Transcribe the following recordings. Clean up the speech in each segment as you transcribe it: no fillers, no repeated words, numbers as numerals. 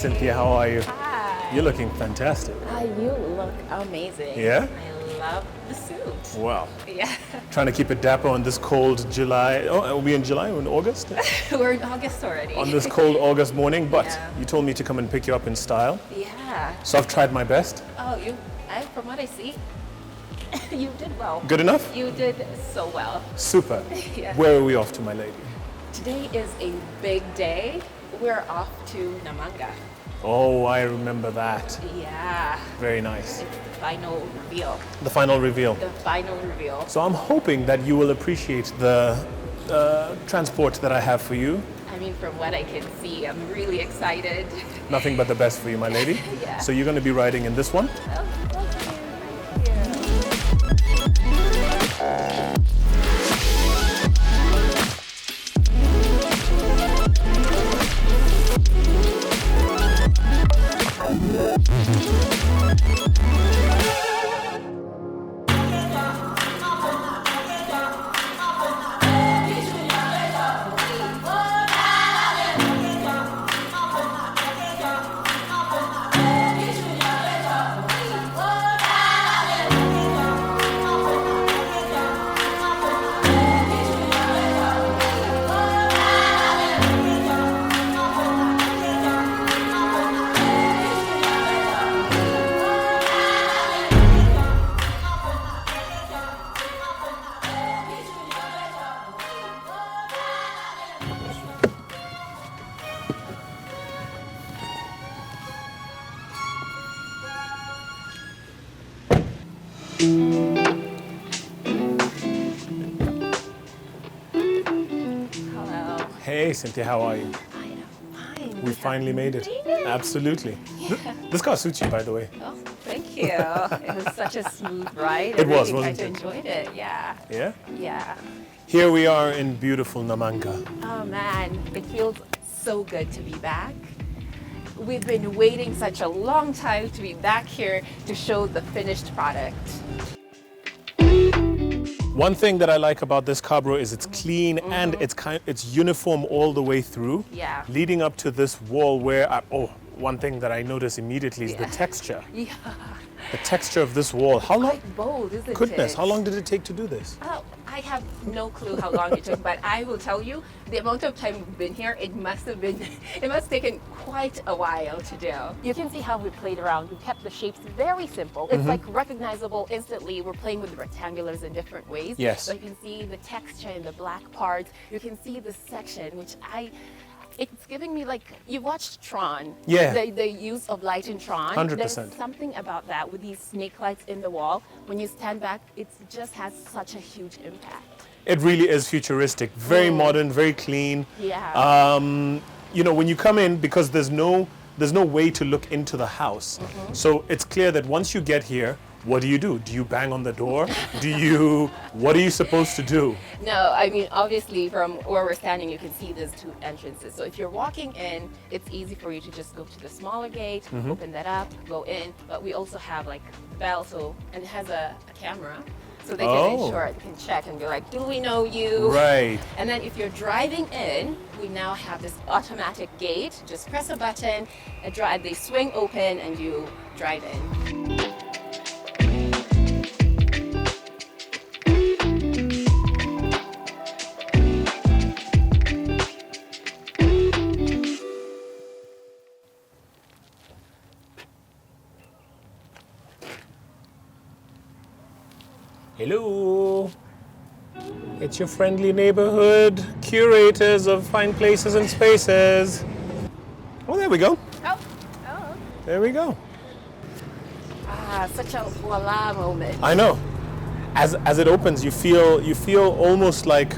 Cynthia, how are you? Hi. You're looking fantastic. You look amazing. Yeah? I love the suit. Wow. Yeah. Trying to keep it dapper on this cold July. Oh, are we in July or in August? We're in August already. On this cold August morning, but Yeah. you told me to come and pick you up in style. Yeah. So I've tried my best. Oh, from what I see, you did well. Good enough? You did so well. Super. Yeah. Where are we off to, my lady? Today is a big day. We're off to Namanga. Oh, I remember that. Yeah. Very nice. It's the final reveal. The final reveal. The final reveal. So I'm hoping that you will appreciate the transport that I have for you. I mean, from what I can see, I'm really excited. Nothing but the best for you, my lady. Yeah. So you're going to be riding in this one. Oh, thank you. Hello. Hey, Cynthia, how are you? I am fine. We finally made it. Absolutely. This car suits you, by the way. Oh, thank you. It was such a smooth ride. It was, I wasn't really it? enjoyed it. Yeah. Yeah? Yeah. Here we are in beautiful Namanga. Oh man, it feels so good to be back. We've been waiting such a long time to be back here to show the finished product. One thing that I like about this car, bro, is it's clean and it's uniform all the way through. Yeah. Leading up to this wall where one thing that I notice immediately is the texture. Yeah. The texture of this wall. How long? Quite bold, isn't it? Goodness, how long did it take to do this? Oh, I have no clue how long it took, but I will tell you, the amount of time we've been here, it must have taken quite a while to do. You can see how we played around. We kept the shapes very simple. It's like recognizable instantly. We're playing with rectangulars in different ways. Yes. So you can see the texture in the black parts. You can see the section, which it's giving me like, you watched Tron. Yeah. The use of light in Tron. 100%. There's something about that with these snake lights in the wall. When you stand back, it just has such a huge impact. It really is futuristic. Very modern, very clean. Yeah. You know, when you come in, because there's no way to look into the house. So it's clear that once you get here, what do? Do you bang on the door? What are you supposed to do? No, I mean, obviously from where we're standing, you can see there's two entrances. So if you're walking in, it's easy for you to just go to the smaller gate, open that up, go in. But we also have like the bell, and it has a camera. So they can ensure, they can check and be like, do we know you? Right. And then if you're driving in, we now have this automatic gate. Just press a button, they swing open and you drive in. Hello. It's your friendly neighborhood curators of fine places and spaces. Oh, there we go. Oh. There we go. Such a voila moment. I know. As it opens, you feel almost like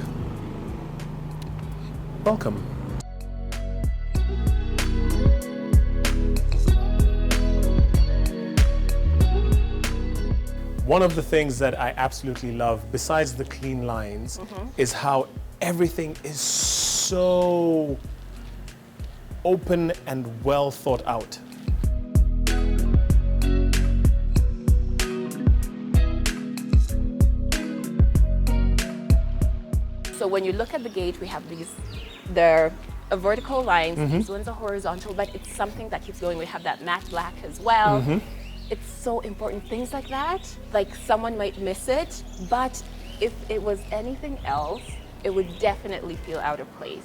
welcome. One of the things that I absolutely love, besides the clean lines, is how everything is so open and well thought out. So when you look at the gate, we have these, they're a vertical lines, these ones are horizontal, but it's something that keeps going. We have that matte black as well. It's so important. Things like that, like someone might miss it, but if it was anything else, it would definitely feel out of place.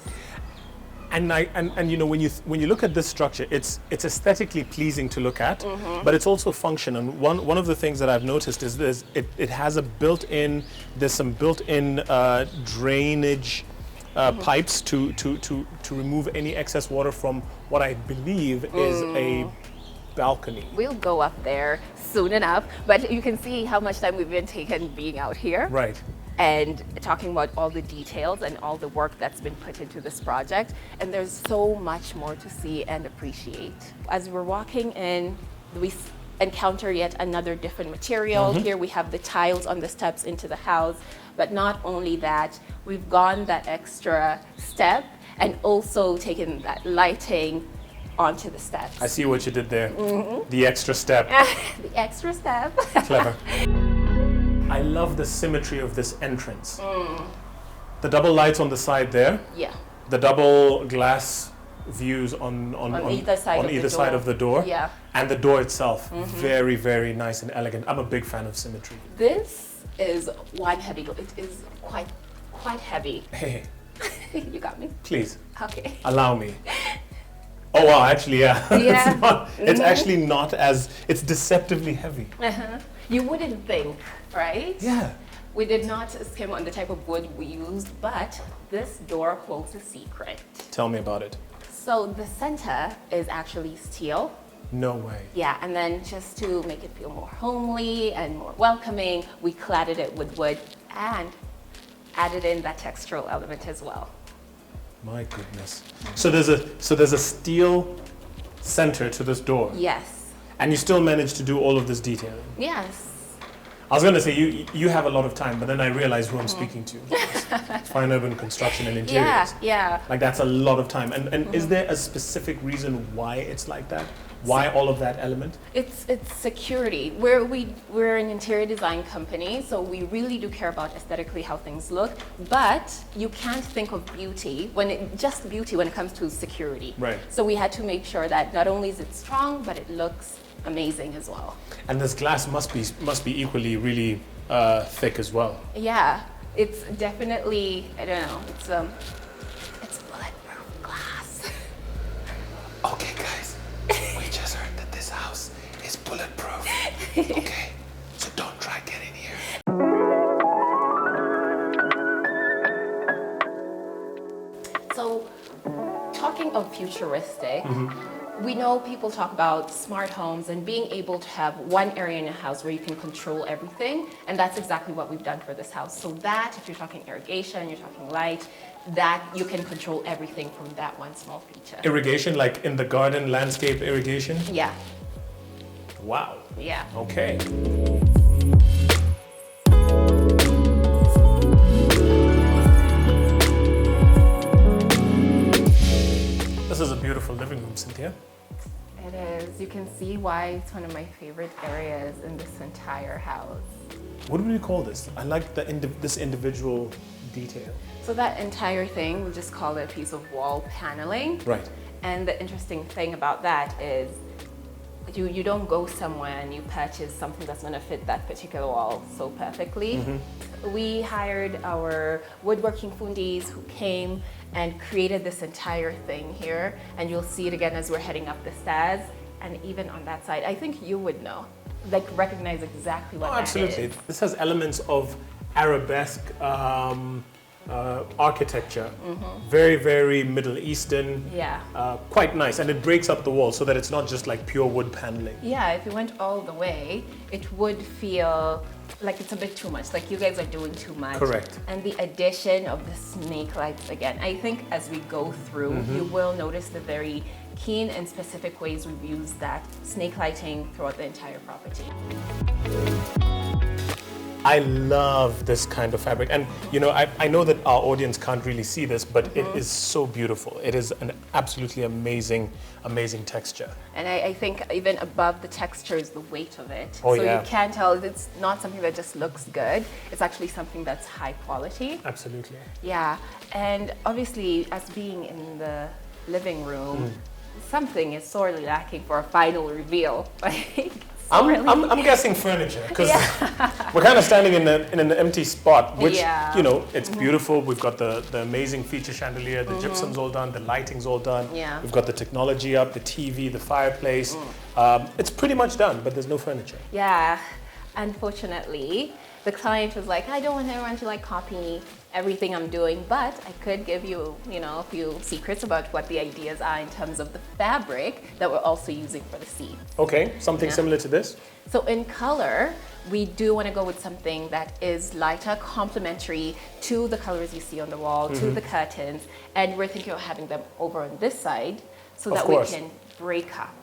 And you know, when you look at this structure, it's aesthetically pleasing to look at, but it's also function. And one of the things that I've noticed is this: it has there's some built-in drainage pipes to remove any excess water from what I believe is a balcony. We'll go up there soon enough, but you can see how much time we've been taking being out here. Right. And talking about all the details and all the work that's been put into this project. And there's so much more to see and appreciate. As we're walking in, we encounter yet another different material. Here we have the tiles on the steps into the house. But not only that, we've gone that extra step and also taken that lighting onto the steps. I see what you did there. The extra step. The extra step. Clever. I love the symmetry of this entrance. The double lights on the side there. Yeah. The double glass views on either side of the door. Yeah. And the door itself, very, very nice and elegant. I'm a big fan of symmetry. This is one heavy. It is quite heavy. Hey, You got me? please, Okay. allow me. Oh wow, actually, yeah. Yeah. It's actually not as, it's deceptively heavy. You wouldn't think, right? Yeah. We did not skim on the type of wood we used, but this door holds a secret. Tell me about it. So the center is actually steel. No way. Yeah, and then just to make it feel more homely and more welcoming, we cladded it with wood and added in that textural element as well. My goodness. So there's a steel center to this door. Yes. And you still managed to do all of this detailing. Yes. I was going to say you have a lot of time, but then I realized who I'm speaking to. Fine urban construction and interiors. Yeah. Like that's a lot of time. And is there a specific reason why it's like that? Why all of that element? It's security. We're an interior design company, so we really do care about aesthetically how things look. But you can't think of beauty when it comes to security. Right. So we had to make sure that not only is it strong, but it looks amazing as well. And this glass must be equally really thick as well. Yeah, it's definitely, I don't know, it's bulletproof glass. Okay, guys, we just heard that this house is bulletproof. Okay, so don't try getting here. So, talking of futuristic, we know people talk about smart homes and being able to have one area in a house where you can control everything, and that's exactly what we've done for this house. So that, if you're talking irrigation, you're talking light, that you can control everything from that one small feature. Irrigation, like in the garden, landscape irrigation? Yeah. Wow. Yeah. Okay. This is a beautiful living room, Cynthia. It is. You can see why it's one of my favorite areas in this entire house. What do we call this? I like this individual detail. So that entire thing, we just call it a piece of wall paneling. Right. And the interesting thing about that is you don't go somewhere and you purchase something that's going to fit that particular wall so perfectly. We hired our woodworking fundis who came and created this entire thing here, and you'll see it again as we're heading up the stairs, and even on that side. I think you would know, like recognize exactly what that absolutely. is. This has elements of arabesque architecture, very, very Middle Eastern, Yeah. quite nice, and it breaks up the wall so that it's not just like pure wood paneling. Yeah, if you went all the way, it would feel like it's a bit too much, like you guys are doing too much. Correct. And the addition of the snake lights again, I think as we go through, you will notice the very keen and specific ways we've used that snake lighting throughout the entire property. I love this kind of fabric. And you know, I know that our audience can't really see this, but it is so beautiful. It is an absolutely amazing, amazing texture. And I think even above the texture is the weight of it. Oh, so yeah. you can tell it's not something that just looks good. It's actually something that's high quality. Absolutely. Yeah, and obviously as being in the living room, something is sorely lacking for a final reveal. I'm guessing furniture, because we're kind of standing in an empty spot, which, you know, it's beautiful. We've got the amazing feature chandelier, the gypsum's all done, the lighting's all done. Yeah. We've got the technology up, the TV, the fireplace. It's pretty much done, but there's no furniture. Yeah, unfortunately, the client was like, I don't want everyone to like copy everything I'm doing, but I could give you, you know, a few secrets about what the ideas are in terms of the fabric that we're also using for the seats. Okay, something similar to this? So in color, we do want to go with something that is lighter, complementary to the colors you see on the wall, to the curtains, and we're thinking of having them over on this side so that we can break up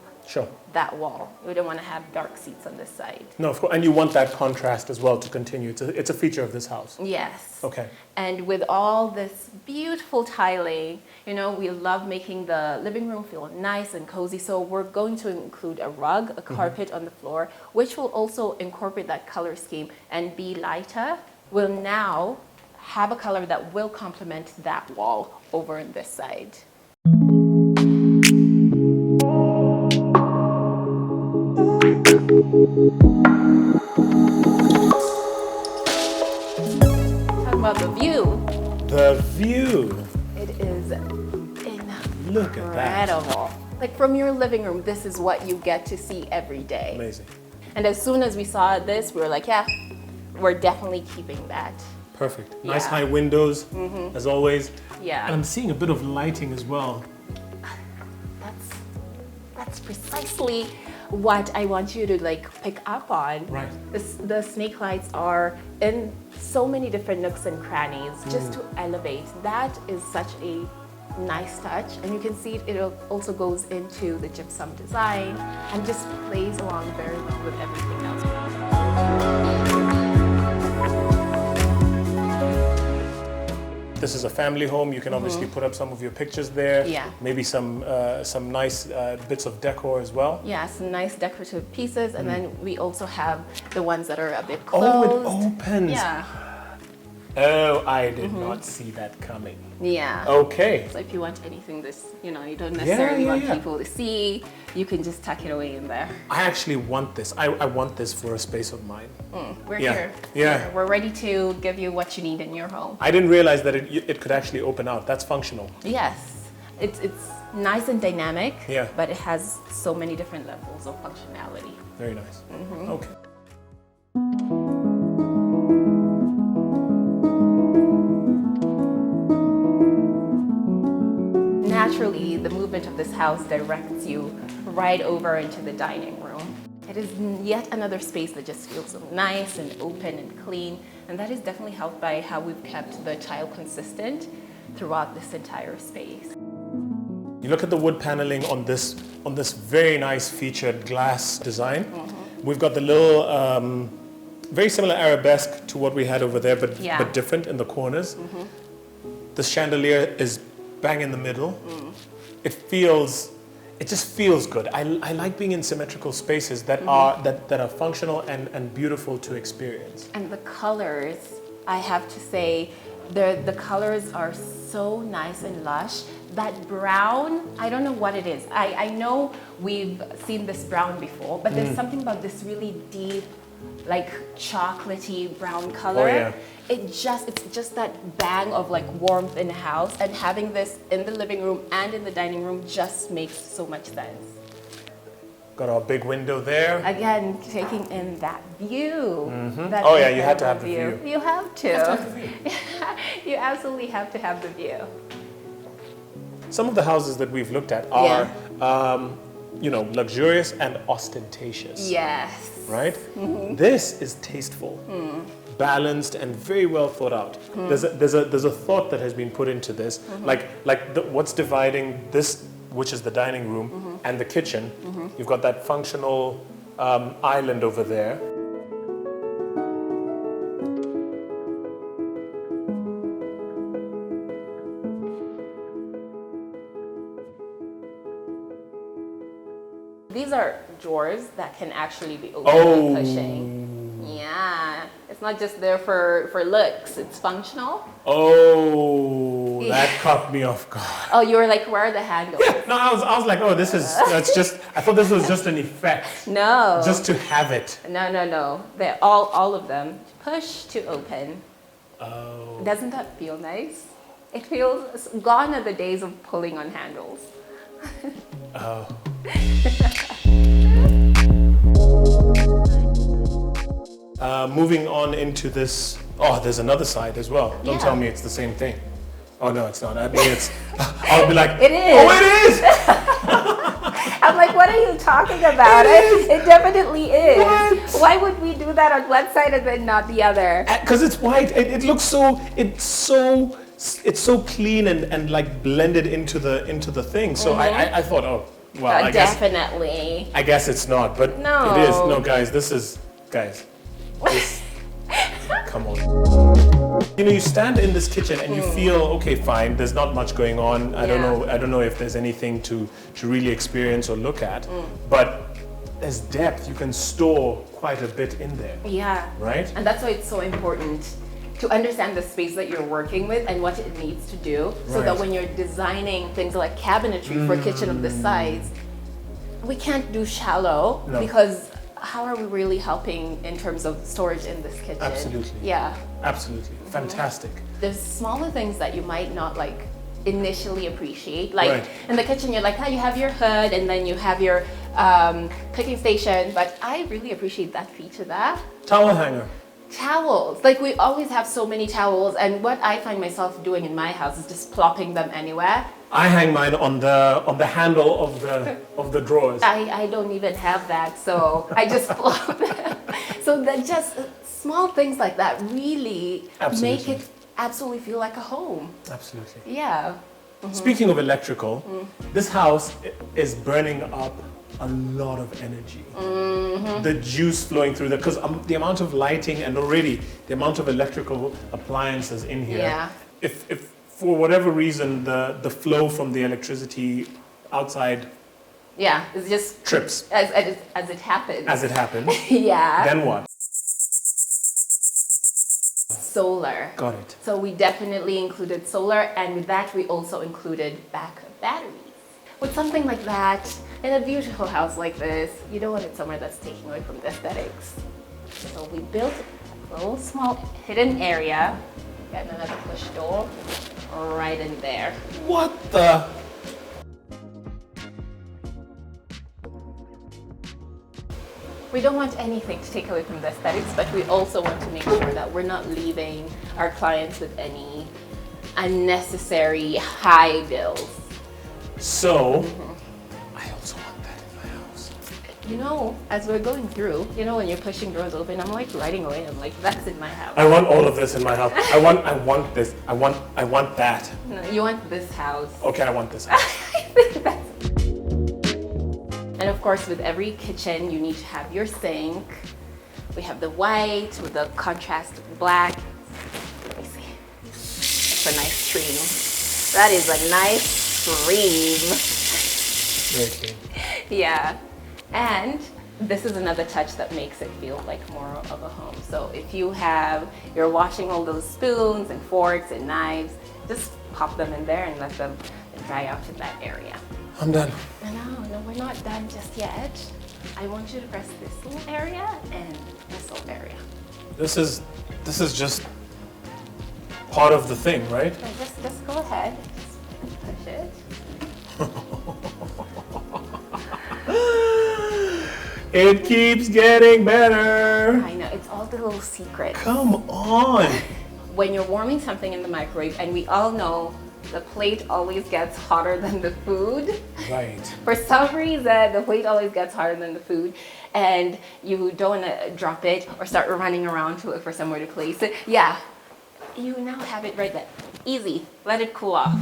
that wall. We don't want to have dark seats on this side. No, of course, and you want that contrast as well to continue. It's a feature of this house. Yes. Okay. And with all this beautiful tiling, you know, we love making the living room feel nice and cozy. So we're going to include a rug, a carpet on the floor, which will also incorporate that color scheme and be lighter. We'll now have a color that will complement that wall over on this side. Talk about the view. The view. It is Look at that. incredible. Like from your living room, this is what you get to see every day. Amazing. And as soon as we saw this, we were like, yeah, we're definitely keeping that. Perfect. Nice high windows, as always. Yeah. And I'm seeing a bit of lighting as well. That's precisely what I want you to like pick up on. Right. The snake lights are in so many different nooks and crannies just to elevate. That is such a nice touch, and you can see it also goes into the gypsum design and just plays along very well with everything else. This is a family home. You can obviously put up some of your pictures there. Yeah. Maybe some nice bits of decor as well. Yeah, some nice decorative pieces, and then we also have the ones that are a bit closed. Oh, it opens. Yeah. Oh, I did not see that coming. Yeah. Okay. So if you want anything this, you know, you don't necessarily want people to see, you can just tuck it away in there. I actually want this. I want this for a space of mine. We're here. Yeah. We're ready to give you what you need in your home. I didn't realize that it could actually open out. That's functional. Yes. It's nice and dynamic, Yeah. but it has so many different levels of functionality. Very nice. Okay. Naturally, the movement of this house directs you right over into the dining room. It is yet another space that just feels so nice and open and clean, and that is definitely helped by how we've kept the tile consistent throughout this entire space. You look at the wood paneling on this very nice featured glass design. We've got the little, very similar arabesque to what we had over there, but different in the corners. The chandelier is bang in the middle. It just feels good. I like being in symmetrical spaces that are functional and beautiful to experience. And the colors, I have to say, the colors are so nice and lush. That brown, I don't know what it is. I know we've seen this brown before, but there's something about this really deep, like chocolatey brown color. Oh, yeah. It's just that bang of like warmth in the house, and having this in the living room and in the dining room just makes so much sense. Got our big window there. Again, taking in that view. That Oh yeah, you had to have the view. You have to. You absolutely have to have the view. Some of the houses that we've looked at are, luxurious and ostentatious. Yes. Right? This is tasteful, balanced, and very well thought out. There's a thought that has been put into this, what's dividing this, which is the dining room, and the kitchen. You've got that functional island over there. drawers that can actually be opened by pushing. Yeah, it's not just there for looks, it's functional. Oh, Yeah. that caught me off guard. Oh, you were like, where are the handles? No, I was like, oh, that's just, I thought this was just an effect. No. Just to have it. No. They're all of them. Push to open. Oh. Doesn't that feel nice? It feels, gone are the days of pulling on handles. Oh. Moving on into this, oh, there's another side as well. Don't tell me it's the same thing. Oh no, it's not. I mean, it's, I'll be like, it is. Oh, it is! I'm like, what are you talking about? It definitely is. What? Why would we do that on one side and then not the other? Because it's white. It looks so, it's so clean and like blended into the thing. So I thought, oh, well, definitely. I guess it's not, but No. it is. No, guys, this, come on. You know, you stand in this kitchen and you feel, okay, fine, there's not much going on. I don't know if there's anything to really experience or look at, but there's depth. You can store quite a bit in there. Yeah. Right? And that's why it's so important to understand the space that you're working with and what it needs to do, so that when you're designing things like cabinetry for a kitchen of this size, we can't do shallow, because how are we really helping in terms of storage in this kitchen? Absolutely. Yeah. Absolutely. Fantastic. There's smaller things that you might not like initially appreciate. Like in the kitchen, you're like, you have your hood and then you have your cooking station, but I really appreciate that feature there. Towel hanger. Towels. Like we always have so many towels, and what I find myself doing in my house is just plopping them anywhere. I hang mine on the handle of the drawers. I don't even have that, so I just plop them. So that just small things like that really make it absolutely feel like a home. Absolutely. Yeah. Speaking of electrical, this house is burning up a lot of energy. The juice flowing through there, because the amount of lighting and already the amount of electrical appliances in here. Yeah. If for whatever reason the flow from the electricity outside. Yeah, it's just trips. As it happens. As it happens. Yeah. Then what? Solar. Got it. So we definitely included solar, and with that we also included backup batteries. With something like that, in a beautiful house like this, you don't want it somewhere that's taking away from the aesthetics. So we built a little small hidden area, got another push door right in there. What the? We don't want anything to take away from the aesthetics, but we also want to make sure that we're not leaving our clients with any unnecessary high bills. So, I also want that in my house. You know, as we're going through, you know, when you're pushing doors open, I'm like writing away. I'm like, that's in my house. I want all of this in my house. I want this. I want that. No, you want this house. Okay, I want this house. I think that's... And of course, with every kitchen, you need to have your sink. We have the white with the contrast black. Let me see. It's a nice stream. That is a nice stream. Very clean. Yeah. And this is another touch that makes it feel like more of a home. So if you're washing all those spoons and forks and knives, just pop them in there and let them dry out in that area. I'm done. No, we're not done just yet. I want you to press this little area and this little area. This is just part of the thing, right? So just go ahead. Just push it. It keeps getting better. I know, it's all the little secrets. Come on. When you're warming something in the microwave, and we all know the plate always gets hotter than the food. Right. For some reason, the plate always gets hotter than the food, and you don't want to drop it or start running around to look for somewhere to place it. Yeah, you now have it right there. Easy. Let it cool off.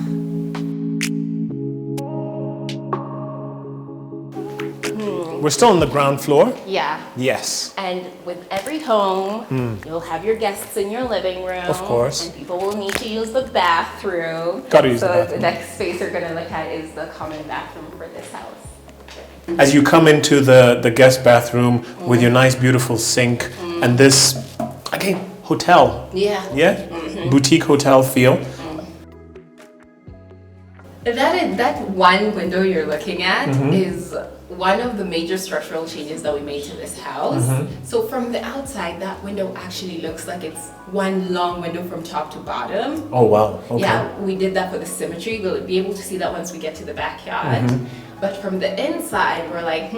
We're still on the ground floor? Yeah. Yes. And with every home, you'll have your guests in your living room. Of course. And people will need to use the bathroom. Gotta use the So bathroom. the next space you're going to look at is the common bathroom for this house. As you come into the guest bathroom with your nice, beautiful sink and this, again, hotel. Yeah. Yeah? Boutique hotel feel. That one window you're looking at is one of the major structural changes that we made to this house. So from the outside, that window actually looks like it's one long window from top to bottom. Oh, wow. Okay. Yeah, we did that for the symmetry. We'll be able to see that once we get to the backyard. But from the inside, we're like,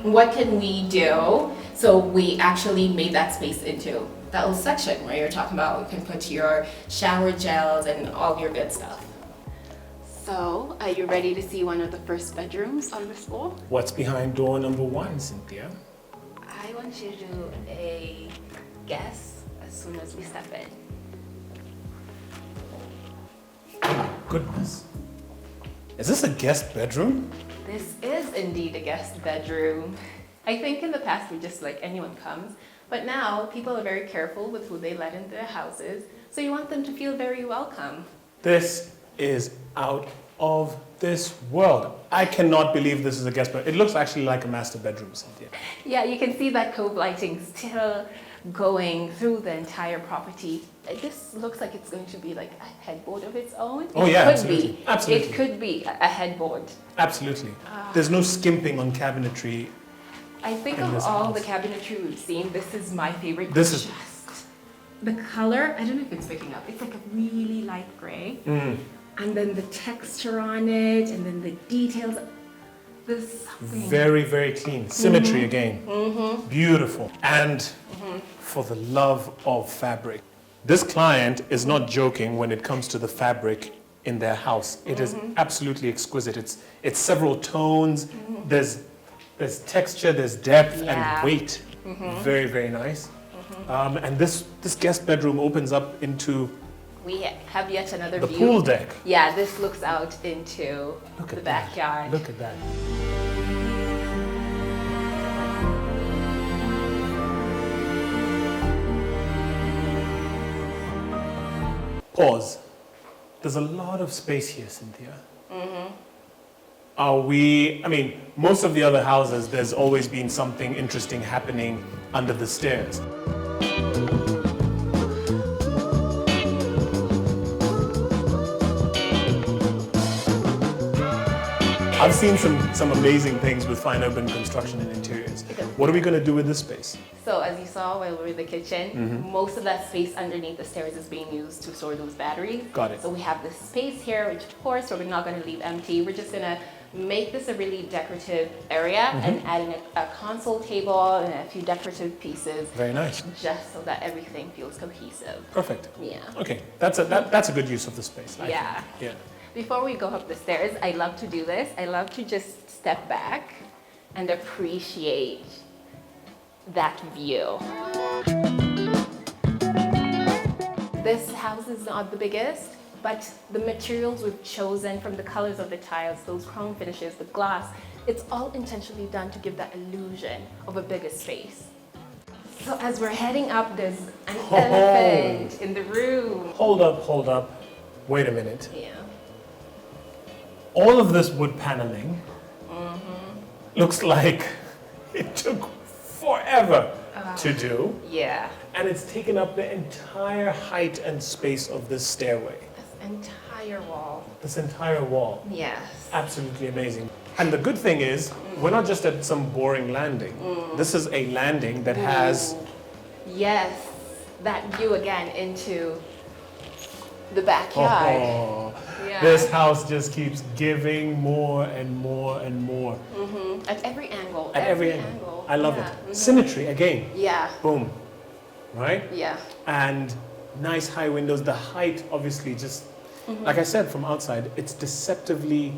what can we do? So we actually made that space into that little section where you're talking about you can put your shower gels and all your good stuff. So, are you ready to see one of the first bedrooms on this floor? What's behind door number 1, Cynthia? I want you to do a guess as soon as we step in. Oh, goodness. Is this a guest bedroom? This is indeed a guest bedroom. I think in the past we just like anyone comes, but now people are very careful with who they let into their houses, so you want them to feel very welcome. This is out of this world. I cannot believe this is a guest bedroom. It looks actually like a master bedroom, Cynthia. Yeah, you can see that cove lighting still going through the entire property. This looks like it's going to be like a headboard of its own. Oh yeah, could absolutely. be. Absolutely. It could be a headboard. Absolutely. There's no skimping on cabinetry. I think in of this all house. the cabinetry we've seen, this is my favorite. This is- Just the color, I don't know if it's picking up. It's like a really light gray. And then the texture on it, and then the details. There's something. Very, very clean. Symmetry again. Beautiful. And for the love of fabric. This client is not joking when it comes to the fabric in their house. It is absolutely exquisite. It's several tones. There's texture, there's depth Yeah. and weight. Very, very nice. And this guest bedroom opens up into We have yet another the view. pool deck. Yeah, this looks out into Look the at that. backyard. Look at that. Pause. There's a lot of space here, Cynthia. I mean, most of the other houses, there's always been something interesting happening under the stairs. I've seen some amazing things with fine urban construction and interiors. What are we going to do with this space? So as you saw while we were in the kitchen, most of that space underneath the stairs is being used to store those batteries. Got it. So we have this space here, which of course we're not going to leave empty. We're just going to make this a really decorative area and add in a console table and a few decorative pieces, Very nice. just so that everything feels cohesive. Perfect. Yeah. Okay, that's a good use of the space. I Yeah. think. Yeah. Before we go up the stairs, I love to do this. I love to just step back and appreciate that view. This house is not the biggest, but the materials we've chosen from the colors of the tiles, those chrome finishes, the glass, it's all intentionally done to give that illusion of a bigger space. So as we're heading up, there's an elephant in the room. Hold up. Wait a minute. Yeah. All of this wood paneling looks like it took forever to do, Yeah. and it's taken up the entire height and space of this stairway, This entire wall. this entire wall. Yes. Absolutely amazing. And the good thing is, we're not just at some boring landing. This is a landing that has Yes, that view again into the backyard. Oh, Yeah. this house just keeps giving more and more and more. At every angle. At every angle. I love it. Symmetry again. Yeah. Boom. Right? Yeah. And nice high windows. The height, obviously, just like I said, from outside, it's deceptively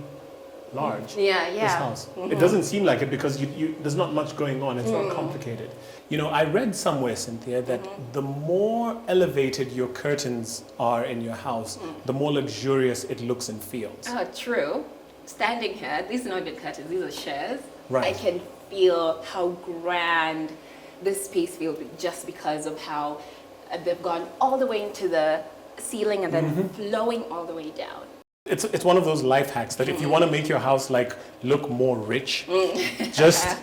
large. Yeah, This yeah. house. It doesn't seem like it because there's not much going on. It's not complicated. You know, I read somewhere, Cynthia, that the more elevated your curtains are in your house, the more luxurious it looks and feels. True. Standing here, these are not even curtains, these are chairs. Right. I can feel how grand this space feels just because of how they've gone all the way into the ceiling and then flowing all the way down. It's one of those life hacks that if you want to make your house like look more rich, just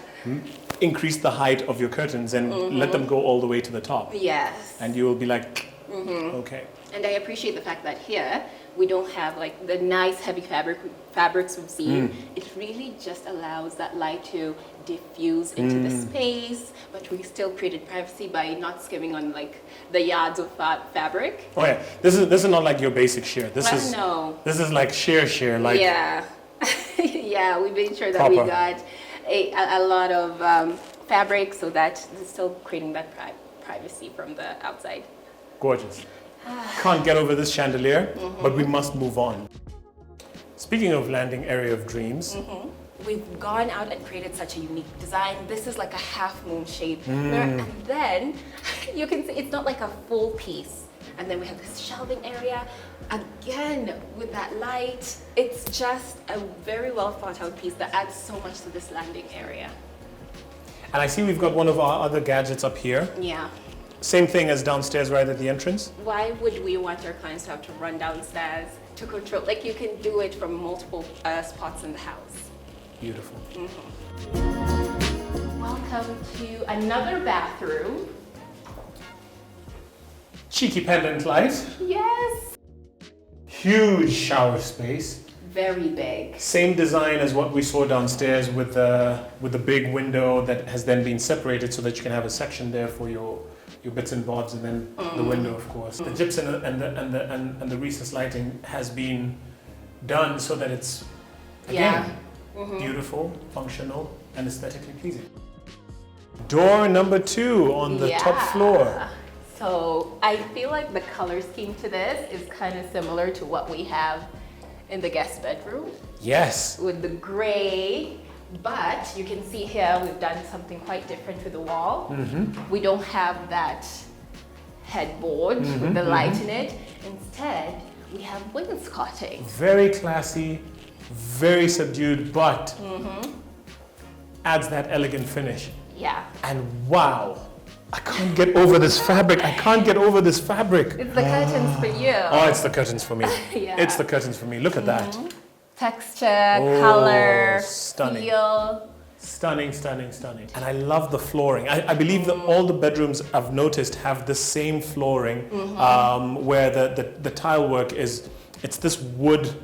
increase the height of your curtains and let them go all the way to the top. Yes. And you will be like, okay. And I appreciate the fact that here we don't have like the nice heavy fabrics we've seen. It really just allows that light to diffuse into the space, but we still created privacy by not skimming on like the yards of fabric. Oh yeah, this is not like your basic sheer. This is like sheer like yeah. Yeah, we made sure that proper. we got a lot of fabric so that it's still creating that privacy from the outside. Gorgeous. Can't get over this chandelier, but we must move on. Speaking of landing area of dreams, we've gone out and created such a unique design. This is like a half moon shape. And then you can see it's not like a full piece. And then we have this shelving area. Again, with that light, it's just a very well thought out piece that adds so much to this landing area. and I see we've got one of our other gadgets up here. Yeah. Same thing as downstairs right at the entrance. Why would we want our clients to have to run downstairs to control? Like, you can do it from multiple spots in the house. Beautiful. Welcome to another bathroom. Cheeky pendant light. Yes. Huge shower space. Very big. Same design as what we saw downstairs with the big window that has then been separated so that you can have a section there for your bits and bobs, and then the window, of course. The gypsum and the recessed lighting has been done so that it's again beautiful, functional, and aesthetically pleasing. Door number 2 on the top floor. So I feel like the color scheme to this is kind of similar to what we have in the guest bedroom. Yes. With the gray, but you can see here we've done something quite different with the wall. We don't have that headboard with the light in it. Instead, we have wainscoting. Very classy, very subdued, but adds that elegant finish. Yeah. And wow, I can't get over this fabric. I can't get over this fabric. It's the curtains for you. Oh, it's the curtains for me. Yeah. It's the curtains for me. Look at that. Texture, color, stunning. feel. Stunning, stunning, stunning. And I love the flooring. I believe that all the bedrooms I've noticed have the same flooring, where the tile work is, it's this wood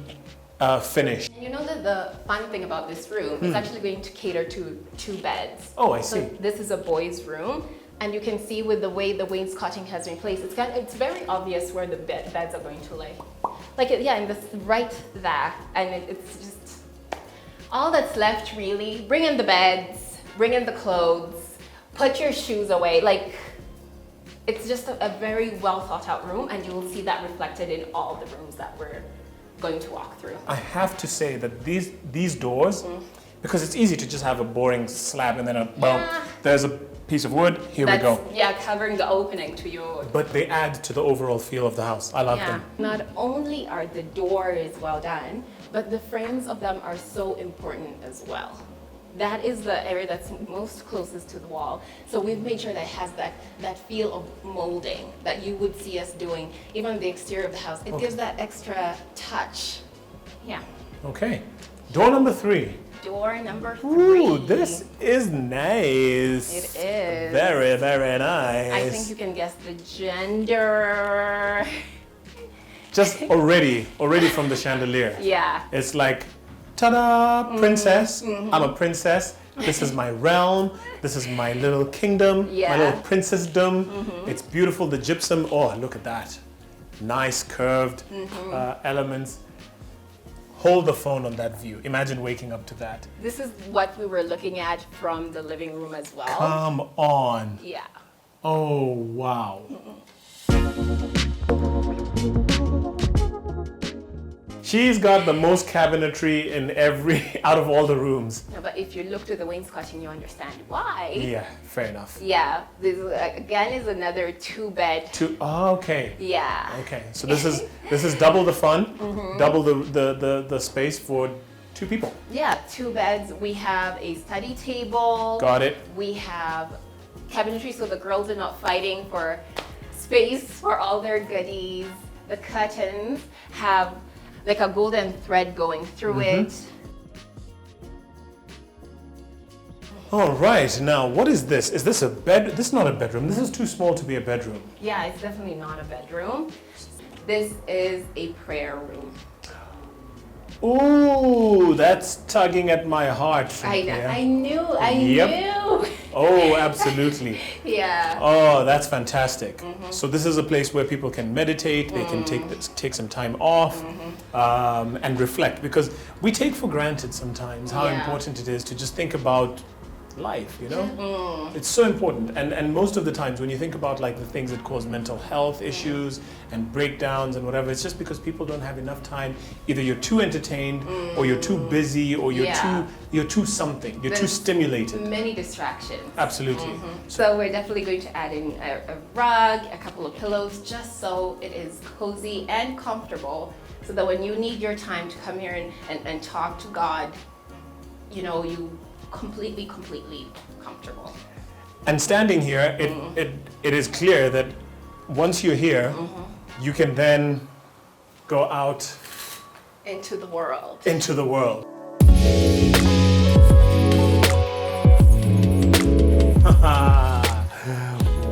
finish. You know that the fun thing about this room is actually going to cater to 2 beds. Oh, I see. So this is a boys' room, and you can see with the way the wainscoting has been placed, it's very obvious where the beds are going to lay. Like, yeah, in this right there, and it's just all that's left really. Bring in the beds, bring in the clothes, put your shoes away. Like, it's just a very well thought out room, and you will see that reflected in all the rooms that we're going to walk through. I have to say that these doors, because it's easy to just have a boring slab and then there's a piece of wood, we go. Yeah, covering the opening to your... But they add to the overall feel of the house. I love them. Not only are the doors well done, but the frames of them are so important as well. That is the area that's most closest to the wall. So we've made sure that it has that feel of molding that you would see us doing, even on the exterior of the house. It gives that extra touch. Yeah. Okay. Door number 3. Door number 3. Ooh, this is nice. It is. Very, very nice. I think you can guess the gender. Just already from the chandelier. Yeah. It's like, ta-da, princess. I'm a princess. This is my realm. This is my little kingdom, my little princessdom. It's beautiful. The gypsum, oh, look at that. Nice curved elements. Hold the phone on that view. Imagine waking up to that. This is what we were looking at from the living room as well. Come on. Yeah. Oh, wow. She's got the most cabinetry in out of all the rooms. No, but if you look to the wainscoting, you understand why. Yeah, fair enough. Yeah, this again is another 2-bed. Oh, okay. Yeah. Okay, so this is double the fun, double the space for 2 people. Yeah, 2 beds. We have a study table. Got it. We have cabinetry, so the girls are not fighting for space for all their goodies. The curtains have like a golden thread going through it. All right, now what is this? Is this a bed? This is not a bedroom. This is too small to be a bedroom. Yeah, it's definitely not a bedroom. This is a prayer room. Ooh, that's tugging at my heart. I knew. Oh, absolutely. Yeah. Oh, that's fantastic. So this is a place where people can meditate, they can take some time off and reflect, because we take for granted sometimes how important it is to just think about life, you know? It's so important. And most of the times when you think about like the things that cause mental health issues and breakdowns and whatever, it's just because people don't have enough time. Either you're too entertained or you're too busy or you're too something. You're too stimulated. Many distractions. Absolutely. So we're definitely going to add in a rug, a couple of pillows, just so it is cozy and comfortable, so that when you need your time to come here and talk to God, you know, you completely comfortable. And standing here, it is clear that once you're here, you can then go out into the world. Into the world.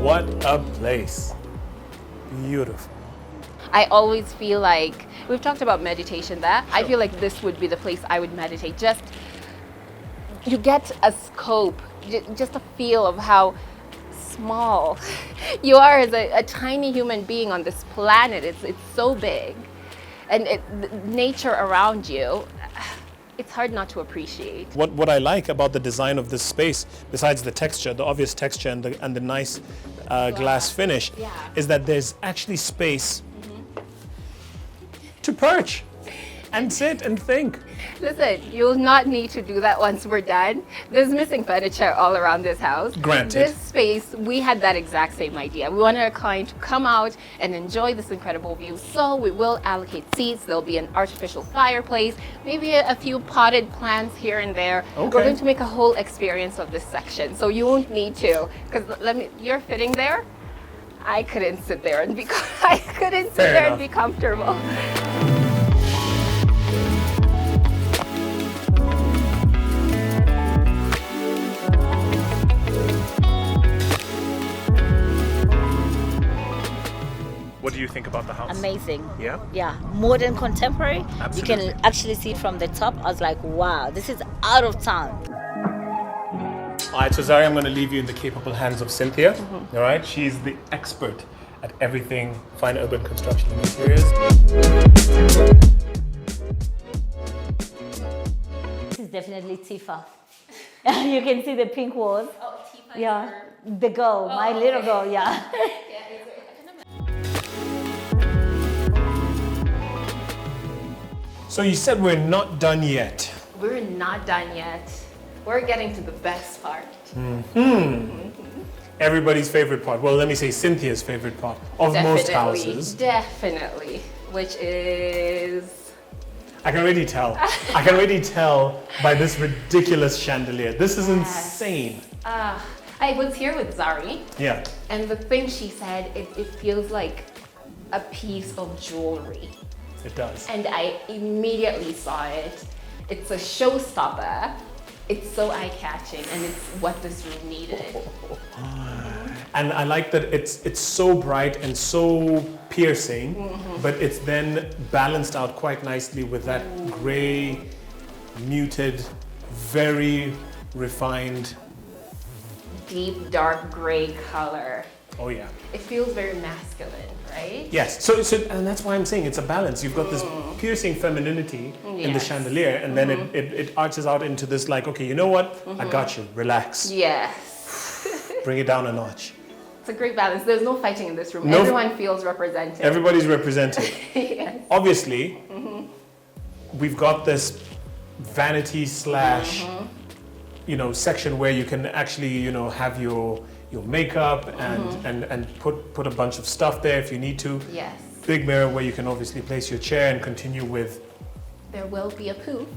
What a place. Beautiful. I always feel like, we've talked about meditation there. I feel like this would be the place I would meditate. Just, you get a scope, just a feel of how small you are as a tiny human being on this planet. It's so big. And the nature around you, it's hard not to appreciate. What I like about the design of this space, besides the texture, the obvious texture and the nice glass finish, is that there's actually space to perch and sit and think. Listen, you'll not need to do that once we're done. There's missing furniture all around this house. Granted. This space, we had that exact same idea. We wanted our client to come out and enjoy this incredible view. So we will allocate seats. There'll be an artificial fireplace, maybe a few potted plants here and there. Okay. We're going to make a whole experience of this section. So you won't need to, because you're fitting there. I couldn't sit there and be be comfortable. What do you think about the house? Amazing. Yeah? Yeah, modern, contemporary. Absolutely. You can actually see it from the top. I was like, wow, this is out of town. All right, so Zari, I'm going to leave you in the capable hands of Cynthia. All right, she's the expert at everything fine urban construction and interiors. This is definitely Tifa. You can see the pink walls. Oh, Tifa. Yeah, the girl, my little girl, yeah. So you said we're not done yet. We're not done yet. We're getting to the best part. Everybody's favorite part. Well, let me say Cynthia's favorite part of most houses. Definitely. Which is... I can already tell. I can already tell by this ridiculous chandelier. This is insane. I was here with Zari. Yeah. And the thing she said, it feels like a piece of jewelry. It does. And I immediately saw it. It's a showstopper. It's so eye-catching, and it's what this room needed. And I like that it's so bright and so piercing, but it's then balanced out quite nicely with that gray, muted, very refined, Deep, dark gray color. oh yeah. It feels very masculine, right? Yes, so and that's why I'm saying it's a balance. You've got this piercing femininity in the Yes. chandelier, and then it arches out into this like, okay, you know what? I got you, relax. Yes. Bring it down a notch. It's a great balance. There's no fighting in this room. No- Everyone feels represented. Everybody's represented. Yes. Obviously, we've got this vanity slash, section where you can actually, have your makeup and put a bunch of stuff there if you need to. Yes. Big mirror where you can obviously place your chair and continue with. There will be a poof.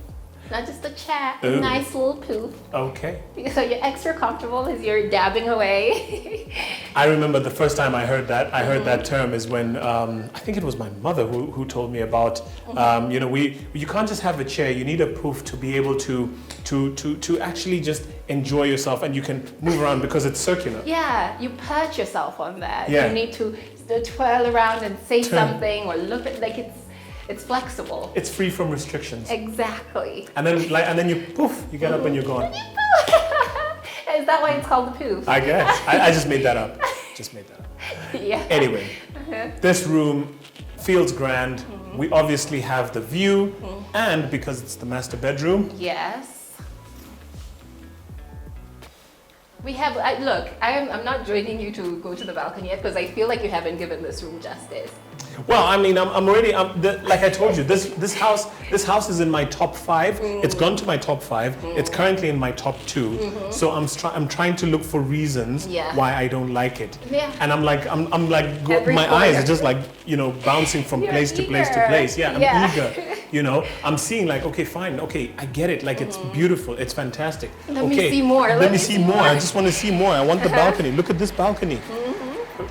Not just a chair, a Ooh. nice little poof. Okay. So you're extra comfortable as you're dabbing away. I remember the first time I heard that. I heard that term is when I think it was my mother who told me about. You know, you can't just have a chair. You need a poof to be able to actually just enjoy yourself, and you can move around because it's circular. Yeah, you perch yourself on that. Yeah. You need to twirl around and say something or look at like it's flexible. It's free from restrictions. Exactly. And then you poof, you get up and you're gone. Is that why it's called the poof? I guess. I just made that up. Just made that up. Yeah. Anyway, this room feels grand. We obviously have the view, and because it's the master bedroom. Yes. We have, look, I'm not joining you to go to the balcony yet because I feel like you haven't given this room justice. Well, I mean, I'm already, like I told you, this house is in my top 5. It's gone to my top 5. It's currently in my top 2. So I'm trying to look for reasons why I don't like it. Yeah. And I'm like, my eyes are just like, you know, bouncing from place to place to place. Yeah, I'm eager. You know, I'm seeing like, okay, fine, okay, I get it. Like, it's beautiful, it's fantastic. Let me see more. Let me see more. I just want to see more. I want the balcony. Look at this balcony.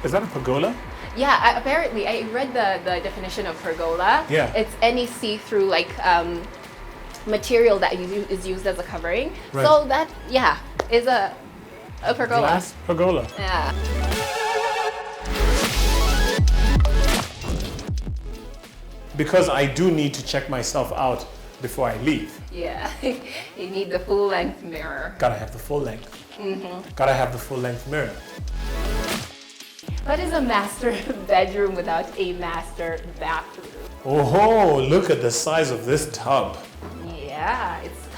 Is that a pergola? Yeah, apparently I read the definition of pergola. Yeah. It's any see-through like material that is used as a covering. Right. So that is a pergola. Glass pergola. Yeah. Because I do need to check myself out before I leave. Yeah. You need the full-length mirror. Gotta have the full length. Gotta have the full length mirror. What is a master bedroom without a master bathroom? Oh, look at the size of this tub. Yeah, it's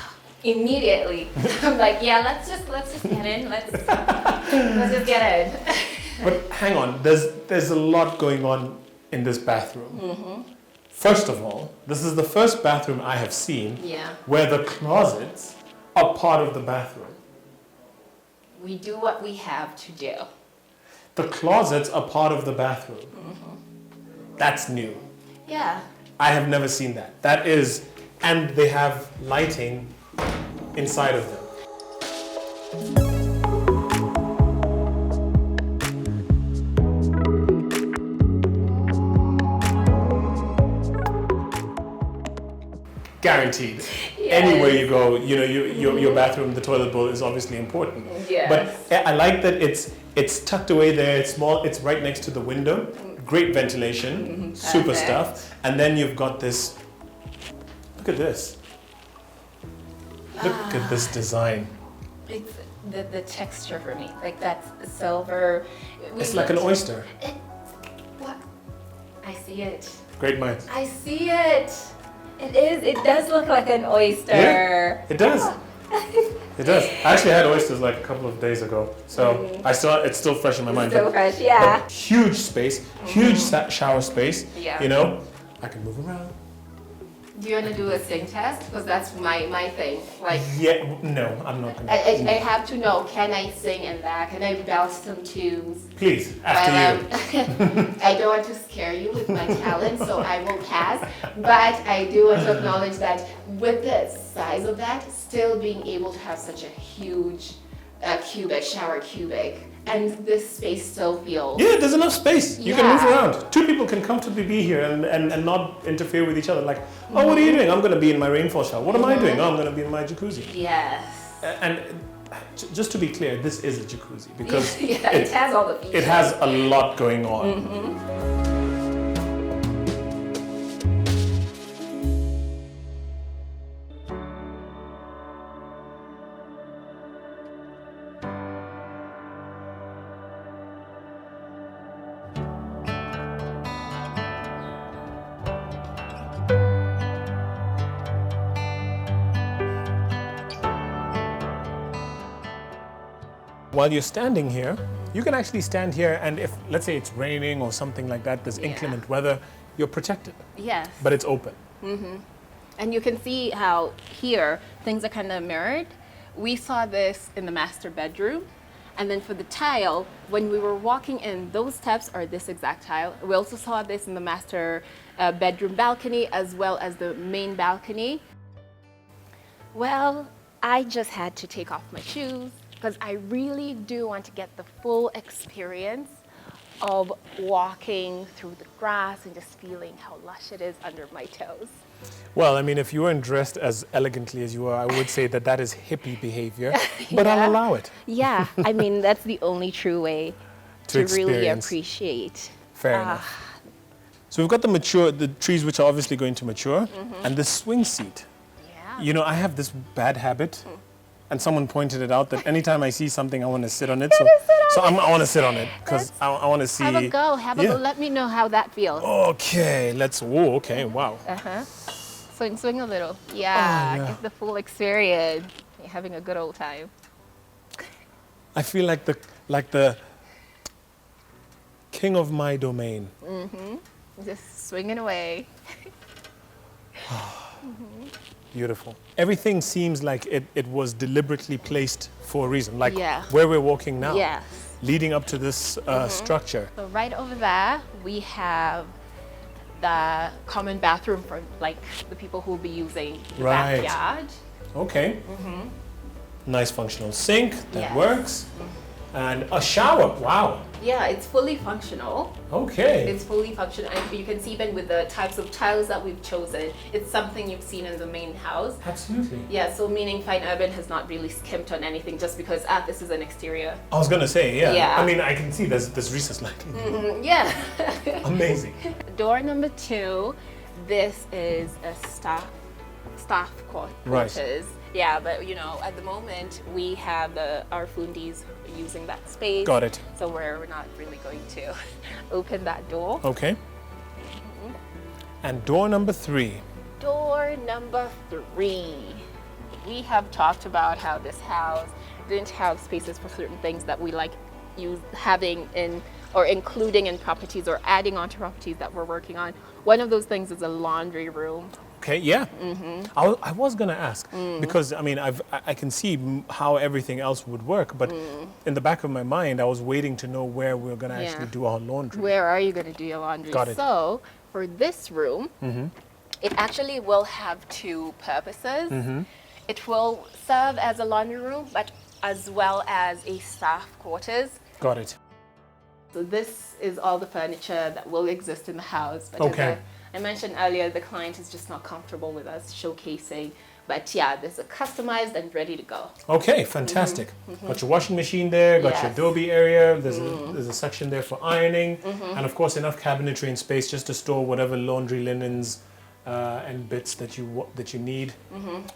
immediately. I'm like, yeah, let's just get in. Let's just get in. But hang on, there's a lot going on in this bathroom. First of all, this is the first bathroom I have seen where the closets are part of the bathroom. We do what we have to do. The closets are part of the bathroom. That's new. Yeah. I have never seen that. That is, and they have lighting inside of them. Guaranteed. Yes. Anywhere you go, you know, your bathroom, the toilet bowl is obviously important. Yes. But I like that it's tucked away there. It's small. It's right next to the window. Great ventilation. Super Perfect. stuff. And then you've got this. Look at this. Look at this design. It's the texture for me. Like that's silver. It's like an oyster. What? I see it. Great minds. I see it. It is. It does look like an oyster. Yeah, it does. It does. I actually had oysters like a couple of days ago, so it's still fresh in my mind. Still fresh, yeah. But huge space, huge shower space. Yeah. You know, I can move around. Do you want to do a sing test? Because that's my thing. Like, Yeah, no, I'm not gonna. I have to know, can I sing in that? Can I belch some tunes? Please, after you. I don't want to scare you with my talent, so I will pass. But I do want to acknowledge that with the size of that, still being able to have such a huge shower cubic, and this space still feels. Yeah, there's enough space. You can move Yeah. around. 2 people can comfortably be here and not interfere with each other. Like, oh, what are you doing? I'm going to be in my rainfall shower. What am I doing? Oh, I'm going to be in my jacuzzi. Yes. And just to be clear, this is a jacuzzi because it has all the features. it has a lot going on. While you're standing here, you can actually stand here, and if, let's say it's raining or something like that, there's inclement weather, you're protected, Yes. but it's open. And you can see how here things are kind of mirrored. We saw this in the master bedroom. And then for the tile, when we were walking in, those steps are this exact tile. We also saw this in the master bedroom balcony as well as the main balcony. Well, I just had to take off my shoes because I really do want to get the full experience of walking through the grass and just feeling how lush it is under my toes. Well, I mean, if you weren't dressed as elegantly as you are, I would say that that is hippie behavior, but I'll allow it. Yeah, I mean, that's the only true way to really experience. appreciate. Fair enough. So we've got the trees which are obviously going to mature, and the swing seat. Yeah. You know, I have this bad habit, and someone pointed it out, that anytime I see something, I want to sit on it. I want to sit on it because I want to see. Have a go. Have a go. Let me know how that feels. Okay, okay, wow. Swing a little. Yeah, get the full experience. You're having a good old time. I feel like the king of my domain. Just swinging away. Beautiful. Everything seems like it was deliberately placed for a reason, like Yeah. where we're walking now, Yes. leading up to this structure. So right over there, we have the common bathroom for like the people who will be using the Right. backyard. Okay. Nice functional sink, that Yes. works. And a shower, wow. Yeah, it's fully functional. Okay. It's fully functional, and you can see even with the types of tiles that we've chosen, it's something you've seen in the main house. Absolutely. Yeah, so meaning Fine Urban has not really skimped on anything just because this is an exterior. I was gonna say, yeah. Yeah. I mean, I can see there's recessed lighting. Yeah. Amazing. Door number 2, this is a staff quarters. Right. Yeah, but you know, at the moment we have our fundies using that space. Got it. So we're not really going to open that door. Okay. And door number 3. Door number 3. We have talked about how this house didn't have spaces for certain things that we like having in or including in properties or adding onto properties that we're working on. One of those things is a laundry room. Okay, yeah. I was gonna ask because I mean I can see how everything else would work, but in the back of my mind I was waiting to know where we were gonna actually do our laundry. Where are you going to do your laundry? Got it. So for this room, it actually will have 2 purposes. It will serve as a laundry room, but as well as a staff quarters. Got it. So this is all the furniture that will exist in the house. But Okay. as I mentioned earlier, the client is just not comfortable with us showcasing. But yeah, this is customized and ready to go. Okay, fantastic. Got your washing machine there, got your Yes. Adobe area, there's a section there for ironing, and of course enough cabinetry and space just to store whatever laundry linens and bits that you need.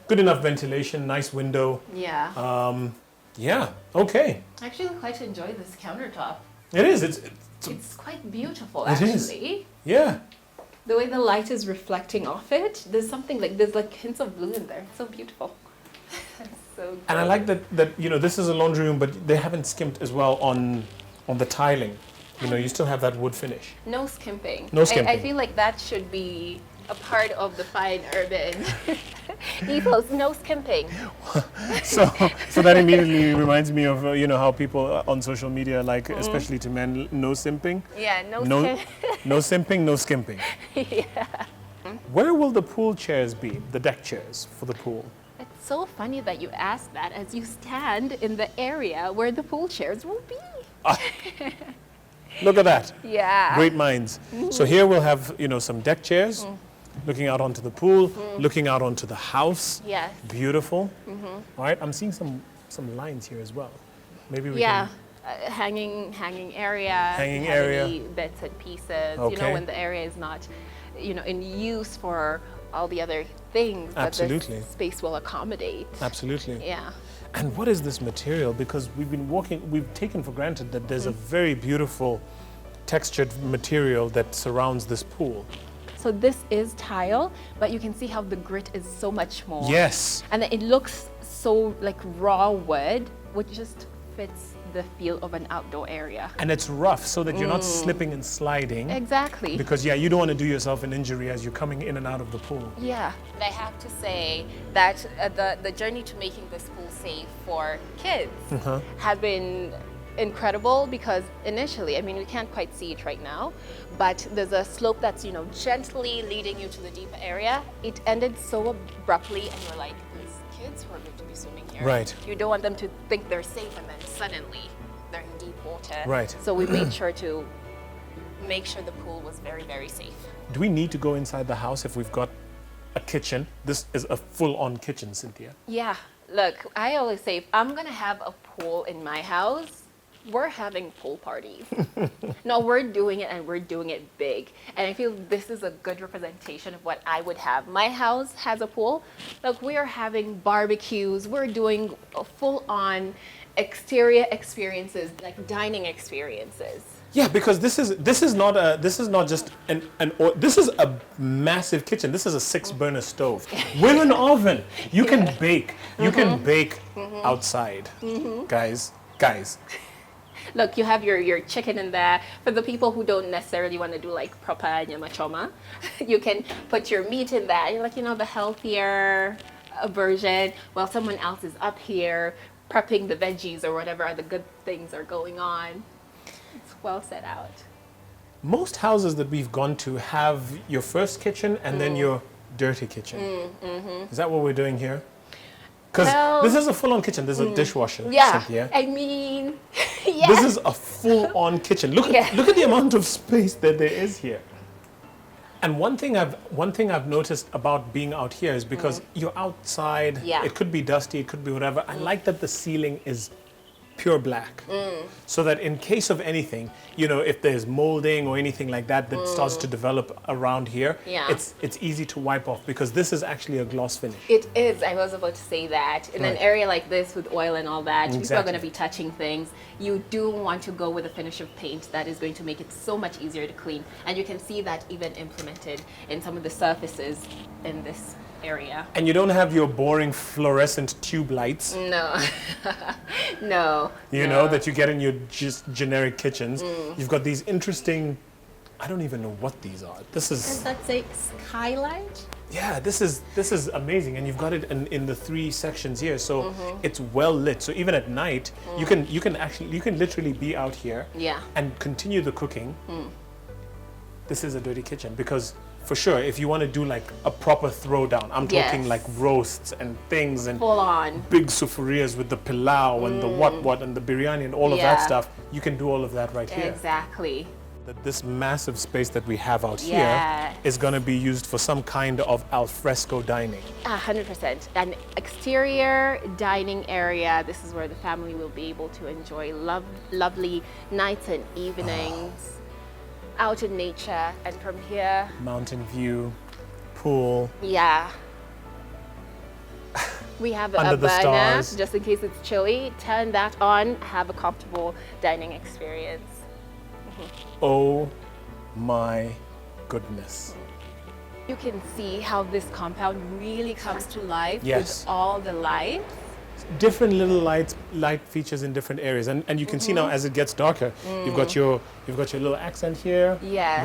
Good enough ventilation, nice window. Yeah. Yeah, okay. I actually quite enjoy this countertop. It is, It's quite beautiful, It is. actually. yeah. The way the light is reflecting off it, there's like hints of blue in there. It's so beautiful. So good. And I like that you know this is a laundry room, but they haven't skimped as well on the tiling. You know, you still have that wood finish. No skimping. No skimping. I feel like that should be a part of the Fine Urban ethos. No skimping. So that immediately reminds me of you know how people on social media like, especially to men, no simping. Yeah, no No simping, no skimping. Yeah. Where will the pool chairs be? The deck chairs for the pool. It's so funny that you ask that as you stand in the area where the pool chairs will be. Look at that. Yeah. Great minds. So here we'll have you know some deck chairs, looking out onto the pool, looking out onto the house. Yes. Beautiful. All right, I'm seeing some lines here as well. Maybe we Yeah. can. Hanging area. Hanging heavy area. Bits and pieces. You Okay. know, when the area is not, you know, in use for all the other things that Absolutely. this space will accommodate. Absolutely. Yeah. And what is this material? Because we've taken for granted that there's a very beautiful textured material that surrounds this pool. So this is tile, but you can see how the grit is so much more. Yes. And then it looks so like raw wood, which just fits the feel of an outdoor area. And it's rough so that you're not slipping and sliding. Exactly. Because yeah, you don't want to do yourself an injury as you're coming in and out of the pool. Yeah. And I have to say that the journey to making this pool safe for kids has been incredible because initially, I mean, we can't quite see it right now, but there's a slope that's, you know, gently leading you to the deeper area. It ended so abruptly and you're like, these kids infants who are going to be swimming here. Right. You don't want them to think they're safe and then suddenly they're in deep water. Right. So we made sure to make sure the pool was very, very safe. Do we need to go inside the house if we've got a kitchen? This is a full-on kitchen, Cynthia. Yeah. Look, I always say if I'm going to have a pool in my house, we're having pool parties. No, we're doing it and we're doing it big. And I feel this is a good representation of what I would have. My house has a pool. Look, we are having barbecues. We're doing full-on exterior experiences, like dining experiences. Yeah, because this is not just this is a massive kitchen. This is a 6-burner stove with an oven. You can bake. You can bake outside, guys. Look, you have your chicken in there. For the people who don't necessarily want to do like proper nyama choma, you can put your meat in there. You're like, the healthier version, while someone else is up here prepping the veggies or whatever other good things are going on. It's well set out. Most houses that we've gone to have your first kitchen and then your dirty kitchen. Is that what we're doing here? Because this is a full-on kitchen. There's a dishwasher. Yeah, Cynthia. I mean, yes. This is a full-on kitchen. Look at the amount of space that there is here. And one thing I've noticed about being out here is because you're outside. Yeah. It could be dusty. It could be whatever. I like that the ceiling is pure black, so that in case of anything, if there's molding or anything like that starts to develop around here, it's easy to wipe off because this is actually a gloss finish. It is. I was about to say that. In an Right. area like this with oil and all that, people are Exactly. going to be touching things. You do want to go with a finish of paint that is going to make it so much easier to clean. And you can see that even implemented in some of the surfaces in this area. And you don't have your boring fluorescent tube lights, No. No. that you get in your just generic kitchens. You've got these interesting, I don't even know what these are. This Does is, that say skylight? yeah, this is amazing. And you've got it in the 3 sections here. So it's well lit. So even at night, you can literally be out here Yeah. and continue the cooking. This is a dirty kitchen because for sure, if you want to do like a proper throwdown, I'm talking Yes. like roasts and things and Full on. big sufurias with the pilau and the what and the biryani and all of that Yeah. stuff. You can do all of that right here. Exactly. That this massive space that we have out Yes. here is going to be used for some kind of al fresco dining. 100%. An exterior dining area. This is where the family will be able to enjoy lovely nights and evenings out in nature. And from here, Mountain view, pool. yeah. We have Under a the burner stars. just in case it's chilly. Turn that on, have a comfortable dining experience. Oh my goodness. You can see how this compound really comes to life Yes. with all the lights. Different little light features in different areas, and you can see now as it gets darker, you've got your little accent here. Yes.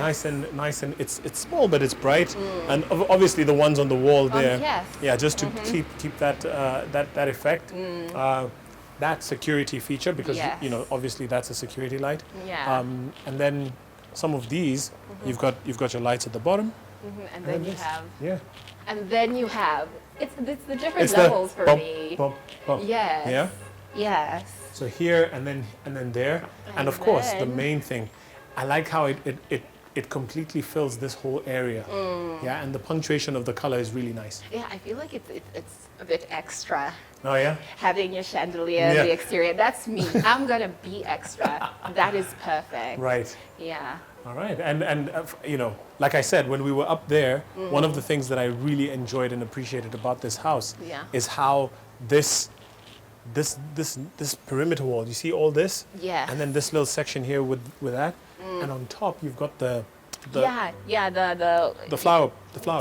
Nice and it's small but it's bright, and obviously the ones on the wall there. yes. Yeah, just to keep that that effect. That security feature because Yes. obviously that's a security light. Yeah. And then some of these you've got your lights at the bottom. And then you this. have, Yeah. and then you have, it's the different It's levels the for bump, me. bump, bump. Yes. Yeah. Yes. So here and then there, and of course the then- main thing, I like how it completely fills this whole area. Yeah, and the punctuation of the color is really nice. Yeah, I feel like it's a bit extra Oh yeah. having your chandelier in Yeah. the exterior. That's me. I'm gonna be extra. That is perfect. Right. Yeah. All right. And like I said, when we were up there, one of the things that I really enjoyed and appreciated about this house Yeah. is how this perimeter wall. You see all this? Yeah. And then this little section here with that, and on top you've got the the flower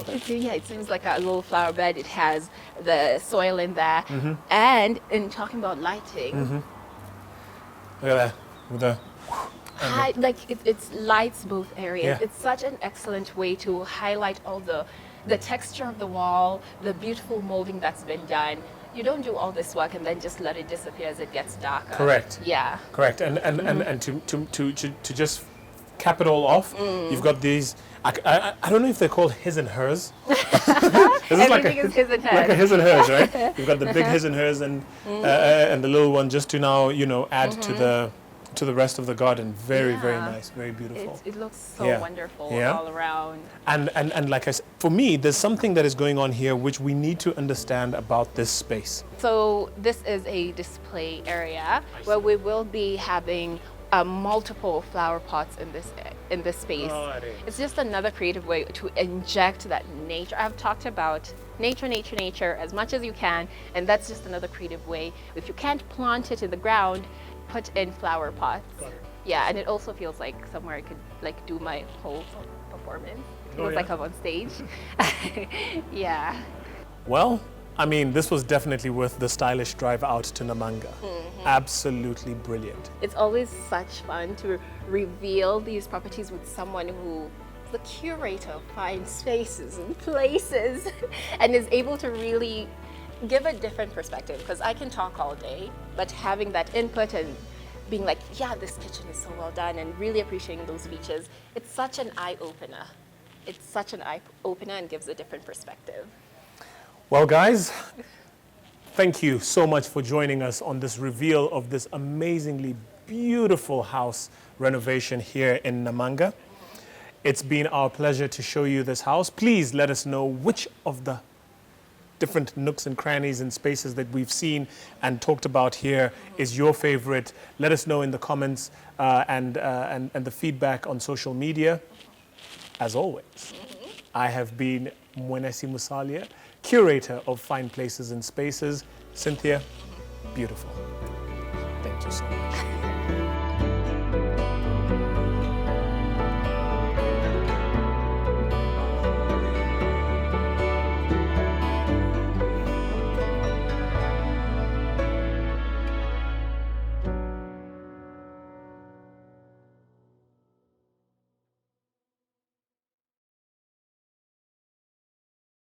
bed. yeah, it seems like a little flower bed. It has the soil in there. Mm-hmm. And in talking about lighting, Look at that with the it's lights both areas. Yeah. It's such an excellent way to highlight all the texture of the wall, the beautiful molding that's been done. You don't do all this work and then just let it disappear as it gets darker. Correct. Yeah. Correct. And to just cap it all off, you've got these. I don't know if they're called his and hers. Everything is his and hers. Like a his and hers, right? You've got the big his and hers and the little one just to now, you know, add to the rest of the garden. Very nice, very beautiful. It looks so wonderful all around. And like I said, for me, there's something that is going on here which we need to understand about this space. So this is a display area where we will be having multiple flower pots in this space. It's just another creative way to inject that nature. I've talked about nature as much as you can, and that's just another creative way. If you can't plant it in the ground, put in flower pots. Yeah, and it also feels like somewhere I could like do my whole performance. It feels like I'm on stage. Yeah. Well, I mean, this was definitely worth the stylish drive out to Namanga. Absolutely brilliant. It's always such fun to reveal these properties with someone who is the curator of fine spaces and places and is able to really give a different perspective, because I can talk all day, but having that input and being like, yeah, this kitchen is so well done, and really appreciating those features, it's such an eye-opener. It's such an eye-opener and gives a different perspective. Well, guys, thank you so much for joining us on this reveal of this amazingly beautiful house renovation here in Namanga. It's been our pleasure to show you this house. Please let us know which of the different nooks and crannies and spaces that we've seen and talked about here is your favorite. Let us know in the comments and the feedback on social media. As always, I have been Mwenesi Musalia, curator of Fine Places and Spaces. Cynthia, beautiful. Thank you so much.